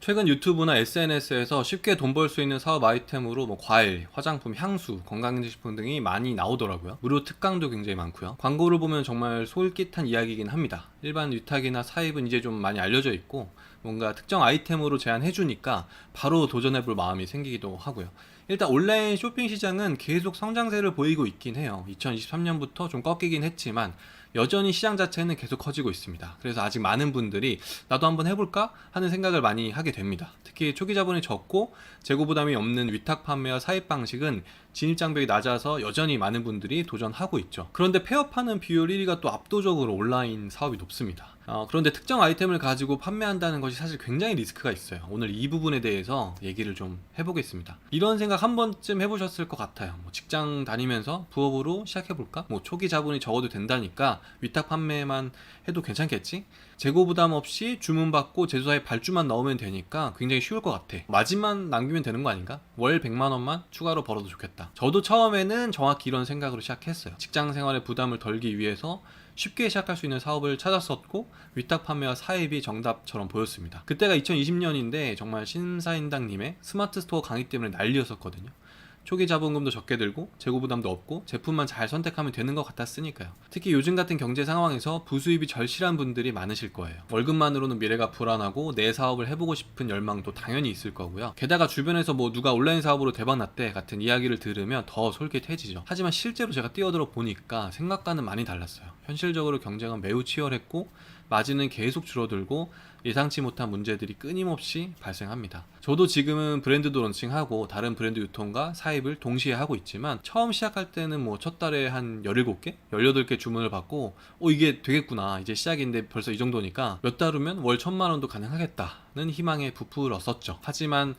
최근 유튜브나 SNS에서 쉽게 돈 벌 수 있는 사업 아이템으로 과일, 화장품, 향수, 건강기능식품 등이 많이 나오더라고요. 무료 특강도 굉장히 많고요. 광고를 보면 정말 솔깃한 이야기이긴 합니다. 일반 위탁이나 사입은 이제 좀 많이 알려져 있고 뭔가 특정 아이템으로 제안해주니까 바로 도전해볼 마음이 생기기도 하고요. 일단 온라인 쇼핑 시장은 계속 성장세를 보이고 있긴 해요. 2023년부터 좀 꺾이긴 했지만 여전히 시장 자체는 계속 커지고 있습니다. 그래서 아직 많은 분들이 나도 한번 해볼까 하는 생각을 많이 하게 됩니다. 특히 초기 자본이 적고 재고 부담이 없는 위탁 판매와 사입 방식은 진입 장벽이 낮아서 여전히 많은 분들이 도전하고 있죠. 그런데 폐업하는 비율 1위가 또 압도적으로 온라인 사업이 높습니다. 그런데 특정 아이템을 가지고 판매한다는 것이 사실 굉장히 리스크가 있어요. 오늘 이 부분에 대해서 얘기를 좀 해보겠습니다. 이런 생각 한 번쯤 해보셨을 것 같아요. 직장 다니면서 부업으로 시작해볼까? 초기 자본이 적어도 된다니까 위탁 판매만 해도 괜찮겠지? 재고 부담 없이 주문받고 제조사에 발주만 넣으면 되니까 굉장히 쉬울 것 같아. 마진만 남기면 되는 거 아닌가? 월 100만 원만 추가로 벌어도 좋겠다. 저도 처음에는 정확히 이런 생각으로 시작했어요. 직장 생활의 부담을 덜기 위해서 쉽게 시작할 수 있는 사업을 찾았었고 위탁 판매와 사입이 정답처럼 보였습니다. 그때가 2020년인데 정말 신사임당님의 스마트 스토어 강의 때문에 난리였었거든요. 초기 자본금도 적게 들고 재고 부담도 없고 제품만 잘 선택하면 되는 것 같았으니까요. 특히 요즘 같은 경제 상황에서 부수입이 절실한 분들이 많으실 거예요. 월급만으로는 미래가 불안하고 내 사업을 해보고 싶은 열망도 당연히 있을 거고요. 게다가 주변에서 누가 온라인 사업으로 대박났대 같은 이야기를 들으면 더 솔깃해지죠. 하지만 실제로 제가 뛰어들어 보니까 생각과는 많이 달랐어요. 현실적으로 경쟁은 매우 치열했고 마진은 계속 줄어들고 예상치 못한 문제들이 끊임없이 발생합니다. 저도 지금은 브랜드도 론칭하고 다른 브랜드 유통과 사입을 동시에 하고 있지만 처음 시작할 때는 첫 달에 한 17개? 18개 주문을 받고 이게 되겠구나, 이제 시작인데 벌써 이 정도니까 몇 달 후면 월 1000만 원도 가능하겠다는 희망에 부풀었었죠. 하지만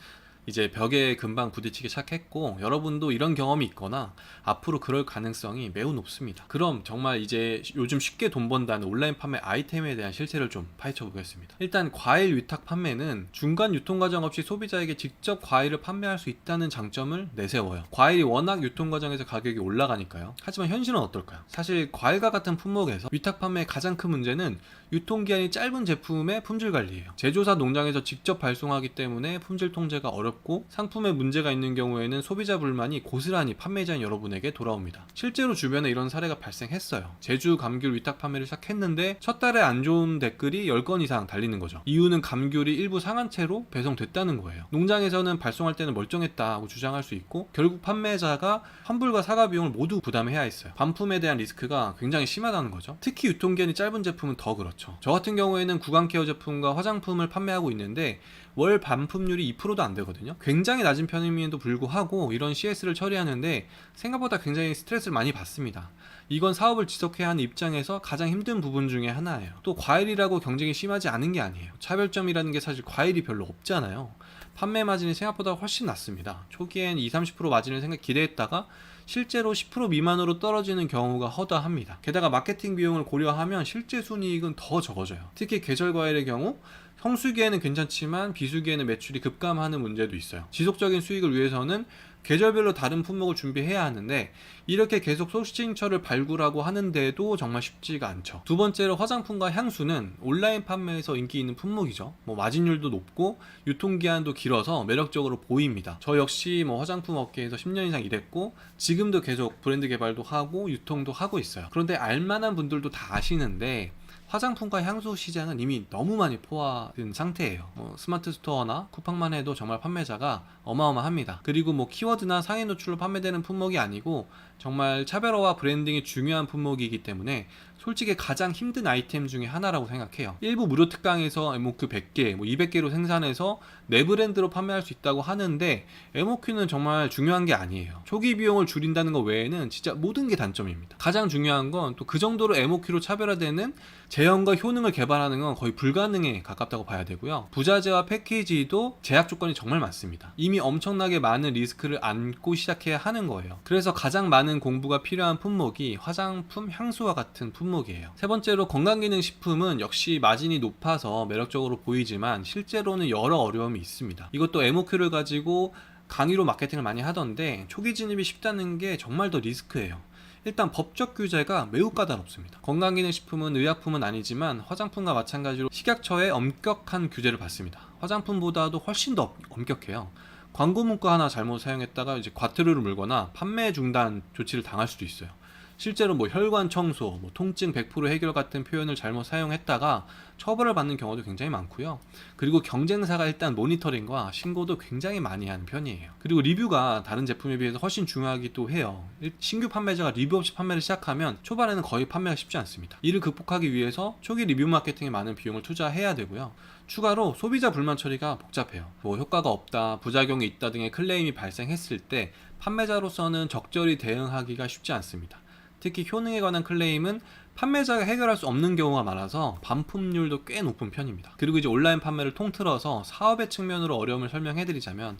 이제 벽에 금방 부딪히기 시작했고 여러분도 이런 경험이 있거나 앞으로 그럴 가능성이 매우 높습니다. 그럼 정말 이제 요즘 쉽게 돈 번다는 온라인 판매 아이템에 대한 실체를 좀 파헤쳐 보겠습니다. 일단 과일 위탁 판매는 중간 유통 과정 없이 소비자에게 직접 과일을 판매할 수 있다는 장점을 내세워요. 과일이 워낙 유통 과정에서 가격이 올라가니까요. 하지만 현실은 어떨까요? 사실 과일과 같은 품목에서 위탁 판매의 가장 큰 문제는 유통기한이 짧은 제품의 품질 관리예요. 제조사 농장에서 직접 발송하기 때문에 품질 통제가 어렵고 상품에 문제가 있는 경우에는 소비자 불만이 고스란히 판매자인 여러분에게 돌아옵니다. 실제로 주변에 이런 사례가 발생했어요. 제주 감귤 위탁 판매를 시작했는데 첫 달에 안 좋은 댓글이 10건 이상 달리는 거죠. 이유는 감귤이 일부 상한 채로 배송됐다는 거예요. 농장에서는 발송할 때는 멀쩡했다고 주장할 수 있고 결국 판매자가 환불과 사과 비용을 모두 부담해야 했어요. 반품에 대한 리스크가 굉장히 심하다는 거죠. 특히 유통기한이 짧은 제품은 더 그렇죠. 저 같은 경우에는 구강 케어 제품과 화장품을 판매하고 있는데 월 반품률이 2%도 안 되거든요. 굉장히 낮은 편임에도 불구하고 이런 CS를 처리하는데 생각보다 굉장히 스트레스를 많이 받습니다. 이건 사업을 지속해야 하는 입장에서 가장 힘든 부분 중에 하나예요. 또 과일이라고 경쟁이 심하지 않은 게 아니에요. 차별점이라는 게 사실 과일이 별로 없잖아요. 판매 마진이 생각보다 훨씬 낮습니다. 초기엔 20-30% 마진을 기대했다가 실제로 10% 미만으로 떨어지는 경우가 허다합니다. 게다가 마케팅 비용을 고려하면 실제 순이익은 더 적어져요. 특히 계절 과일의 경우 성수기에는 괜찮지만 비수기에는 매출이 급감하는 문제도 있어요. 지속적인 수익을 위해서는 계절별로 다른 품목을 준비해야 하는데 이렇게 계속 소싱처를 발굴하고 하는데도 정말 쉽지가 않죠. 두 번째로 화장품과 향수는 온라인 판매에서 인기 있는 품목이죠. 마진율도 높고 유통기한도 길어서 매력적으로 보입니다. 저 역시 화장품 업계에서 10년 이상 일했고 지금도 계속 브랜드 개발도 하고 유통도 하고 있어요. 그런데 알만한 분들도 다 아시는데 화장품과 향수 시장은 이미 너무 많이 포화된 상태예요. 스마트 스토어나 쿠팡만 해도 정말 판매자가 어마어마합니다. 그리고 키워드나 상위 노출로 판매되는 품목이 아니고 정말 차별화와 브랜딩이 중요한 품목이기 때문에 솔직히 가장 힘든 아이템 중에 하나라고 생각해요. 일부 무료 특강에서 에모큐 100개, 200개로 생산해서 내 브랜드로 판매할 수 있다고 하는데 에모큐는 정말 중요한 게 아니에요. 초기 비용을 줄인다는 것 외에는 진짜 모든 게 단점입니다. 가장 중요한 건 또 그 정도로 에모큐로 차별화되는 제형과 효능을 개발하는 건 거의 불가능에 가깝다고 봐야 되고요. 부자재와 패키지도 제약 조건이 정말 많습니다. 이미 엄청나게 많은 리스크를 안고 시작해야 하는 거예요. 그래서 가장 많은 공부가 필요한 품목이 화장품, 향수와 같은 품목이에요. 세 번째로 건강기능식품은 역시 마진이 높아서 매력적으로 보이지만 실제로는 여러 어려움이 있습니다. 이것도 에모큐를 가지고 강의로 마케팅을 많이 하던데 초기 진입이 쉽다는 게 정말 더 리스크예요. 일단 법적 규제가 매우 까다롭습니다. 건강기능식품은 의약품은 아니지만 화장품과 마찬가지로 식약처의 엄격한 규제를 받습니다. 화장품보다도 훨씬 더 엄격해요. 광고 문구 하나 잘못 사용했다가 이제 과태료를 물거나 판매 중단 조치를 당할 수도 있어요. 실제로 뭐 혈관 청소, 뭐 통증 100% 해결 같은 표현을 잘못 사용했다가 처벌을 받는 경우도 굉장히 많고요. 그리고 경쟁사가 일단 모니터링과 신고도 굉장히 많이 하는 편이에요. 그리고 리뷰가 다른 제품에 비해서 훨씬 중요하기도 해요. 신규 판매자가 리뷰 없이 판매를 시작하면 초반에는 거의 판매가 쉽지 않습니다. 이를 극복하기 위해서 초기 리뷰 마케팅에 많은 비용을 투자해야 되고요. 추가로 소비자 불만 처리가 복잡해요. 뭐 효과가 없다, 부작용이 있다 등의 클레임이 발생했을 때 판매자로서는 적절히 대응하기가 쉽지 않습니다. 특히 효능에 관한 클레임은 판매자가 해결할 수 없는 경우가 많아서 반품률도 꽤 높은 편입니다. 그리고 이제 온라인 판매를 통틀어서 사업의 측면으로 어려움을 설명해드리자면,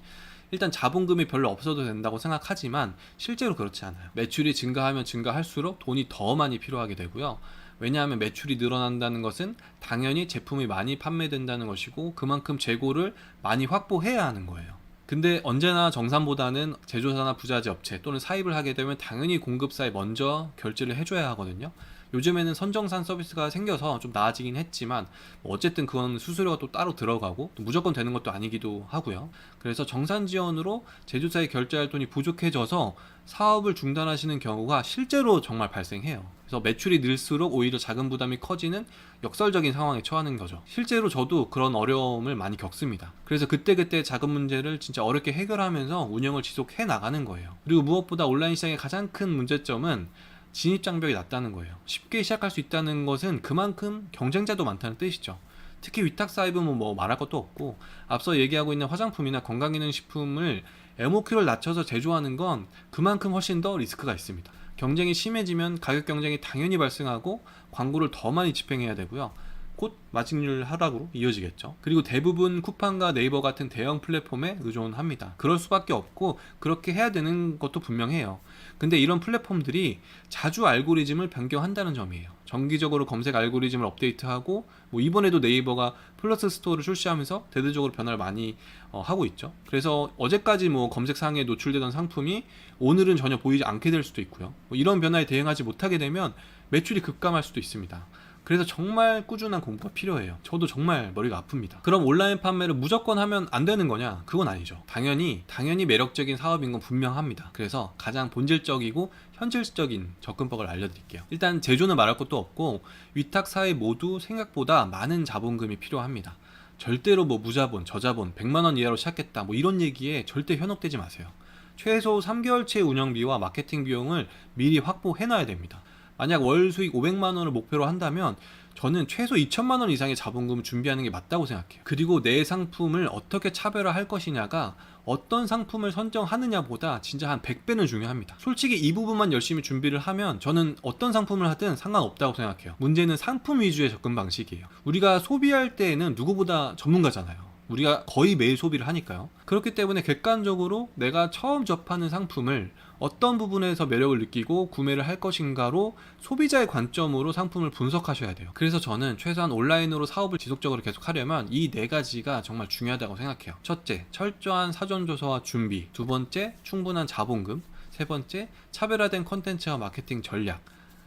일단 자본금이 별로 없어도 된다고 생각하지만 실제로 그렇지 않아요. 매출이 증가하면 증가할수록 돈이 더 많이 필요하게 되고요. 왜냐하면 매출이 늘어난다는 것은 당연히 제품이 많이 판매된다는 것이고 그만큼 재고를 많이 확보해야 하는 거예요. 근데 언제나 정산보다는 제조사나 부자재 업체 또는 사입을 하게 되면 당연히 공급사에 먼저 결제를 해줘야 하거든요. 요즘에는 선정산 서비스가 생겨서 좀 나아지긴 했지만 어쨌든 그건 수수료가 또 따로 들어가고 또 무조건 되는 것도 아니기도 하고요. 그래서 정산 지원으로 제조사에 결제할 돈이 부족해져서 사업을 중단하시는 경우가 실제로 정말 발생해요. 그래서 매출이 늘수록 오히려 자금 부담이 커지는 역설적인 상황에 처하는 거죠. 실제로 저도 그런 어려움을 많이 겪습니다. 그래서 그때그때 자금 문제를 진짜 어렵게 해결하면서 운영을 지속해 나가는 거예요. 그리고 무엇보다 온라인 시장의 가장 큰 문제점은 진입장벽이 낮다는 거예요. 쉽게 시작할 수 있다는 것은 그만큼 경쟁자도 많다는 뜻이죠. 특히 위탁 사입은 뭐 말할 것도 없고, 앞서 얘기하고 있는 화장품이나 건강기능식품을 MOQ를 낮춰서 제조하는 건 그만큼 훨씬 더 리스크가 있습니다. 경쟁이 심해지면 가격 경쟁이 당연히 발생하고 광고를 더 많이 집행해야 되고요. 곧 마진율 하락으로 이어지겠죠. 그리고 대부분 쿠팡과 네이버 같은 대형 플랫폼에 의존합니다. 그럴 수밖에 없고 그렇게 해야 되는 것도 분명해요. 근데 이런 플랫폼들이 자주 알고리즘을 변경한다는 점이에요. 정기적으로 검색 알고리즘을 업데이트하고 뭐 이번에도 네이버가 플러스 스토어를 출시하면서 대대적으로 변화를 많이 하고 있죠. 그래서 어제까지 뭐 검색상에 노출되던 상품이 오늘은 전혀 보이지 않게 될 수도 있고요. 뭐 이런 변화에 대응하지 못하게 되면 매출이 급감할 수도 있습니다. 그래서 정말 꾸준한 공부가 필요해요. 저도 정말 머리가 아픕니다. 그럼 온라인 판매를 무조건 하면 안 되는 거냐? 그건 아니죠. 당연히 매력적인 사업인 건 분명합니다. 그래서 가장 본질적이고 현실적인 접근법을 알려드릴게요. 일단 제조는 말할 것도 없고 위탁 사회 모두 생각보다 많은 자본금이 필요합니다. 절대로 뭐 무자본, 저자본, 100만 원 이하로 시작했다 뭐 이런 얘기에 절대 현혹되지 마세요. 최소 3개월치 운영비와 마케팅 비용을 미리 확보해놔야 됩니다. 만약 월 수익 500만 원을 목표로 한다면 저는 최소 2천만 원 이상의 자본금을 준비하는 게 맞다고 생각해요. 그리고 내 상품을 어떻게 차별화할 것이냐가 어떤 상품을 선정하느냐보다 진짜 한 100배는 중요합니다. 솔직히 이 부분만 열심히 준비를 하면 저는 어떤 상품을 하든 상관없다고 생각해요. 문제는 상품 위주의 접근 방식이에요. 우리가 소비할 때에는 누구보다 전문가잖아요. 우리가 거의 매일 소비를 하니까요. 그렇기 때문에 객관적으로 내가 처음 접하는 상품을 어떤 부분에서 매력을 느끼고 구매를 할 것인가로 소비자의 관점으로 상품을 분석하셔야 돼요. 그래서 저는 최소한 온라인으로 사업을 지속적으로 계속하려면 이 네 가지가 정말 중요하다고 생각해요. 첫째, 철저한 사전조사와 준비. 두 번째, 충분한 자본금. 세 번째, 차별화된 컨텐츠와 마케팅 전략.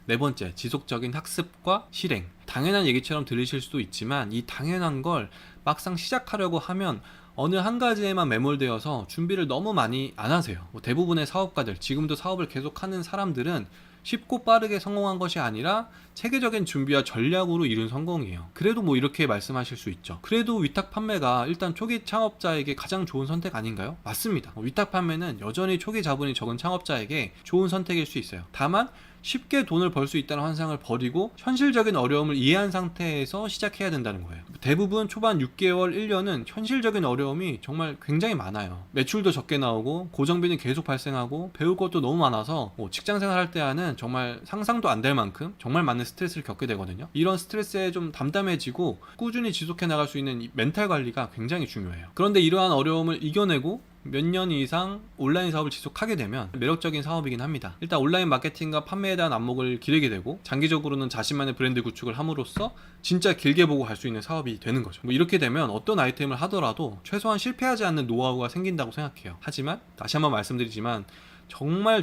네 번째, 지속적인 학습과 실행. 당연한 얘기처럼 들리실 수도 있지만 이 당연한 걸 막상 시작하려고 하면 어느 한 가지에만 매몰되어서 준비를 너무 많이 안 하세요. 대부분의 사업가들, 지금도 사업을 계속하는 사람들은 쉽고 빠르게 성공한 것이 아니라 체계적인 준비와 전략으로 이룬 성공이에요. 그래도 뭐 이렇게 말씀하실 수 있죠. 그래도 위탁 판매가 일단 초기 창업자에게 가장 좋은 선택 아닌가요? 맞습니다. 위탁 판매는 여전히 초기 자본이 적은 창업자에게 좋은 선택일 수 있어요. 다만 쉽게 돈을 벌 수 있다는 환상을 버리고 현실적인 어려움을 이해한 상태에서 시작해야 된다는 거예요. 대부분 초반 6개월, 1년은 현실적인 어려움이 정말 굉장히 많아요. 매출도 적게 나오고 고정비는 계속 발생하고 배울 것도 너무 많아서 직장 생활할 때와는 정말 상상도 안 될 만큼 정말 많은 스트레스를 겪게 되거든요. 이런 스트레스에 좀 담담해지고 꾸준히 지속해 나갈 수 있는 멘탈 관리가 굉장히 중요해요. 그런데 이러한 어려움을 이겨내고 몇 년 이상 온라인 사업을 지속하게 되면 매력적인 사업이긴 합니다. 일단 온라인 마케팅과 판매에 대한 안목을 기르게 되고 장기적으로는 자신만의 브랜드 구축을 함으로써 진짜 길게 보고 갈 수 있는 사업이 되는 거죠. 이렇게 되면 어떤 아이템을 하더라도 최소한 실패하지 않는 노하우가 생긴다고 생각해요. 하지만 다시 한번 말씀드리지만 정말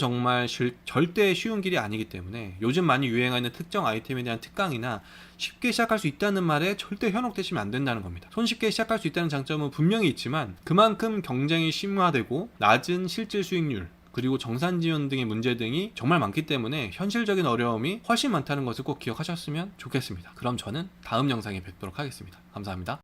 절대 쉬운 길이 아니기 때문에 요즘 많이 유행하는 특정 아이템에 대한 특강이나 쉽게 시작할 수 있다는 말에 절대 현혹되시면 안 된다는 겁니다. 손쉽게 시작할 수 있다는 장점은 분명히 있지만 그만큼 경쟁이 심화되고 낮은 실질 수익률 그리고 정산 지원 등의 문제 등이 정말 많기 때문에 현실적인 어려움이 훨씬 많다는 것을 꼭 기억하셨으면 좋겠습니다. 그럼 저는 다음 영상에 뵙도록 하겠습니다. 감사합니다.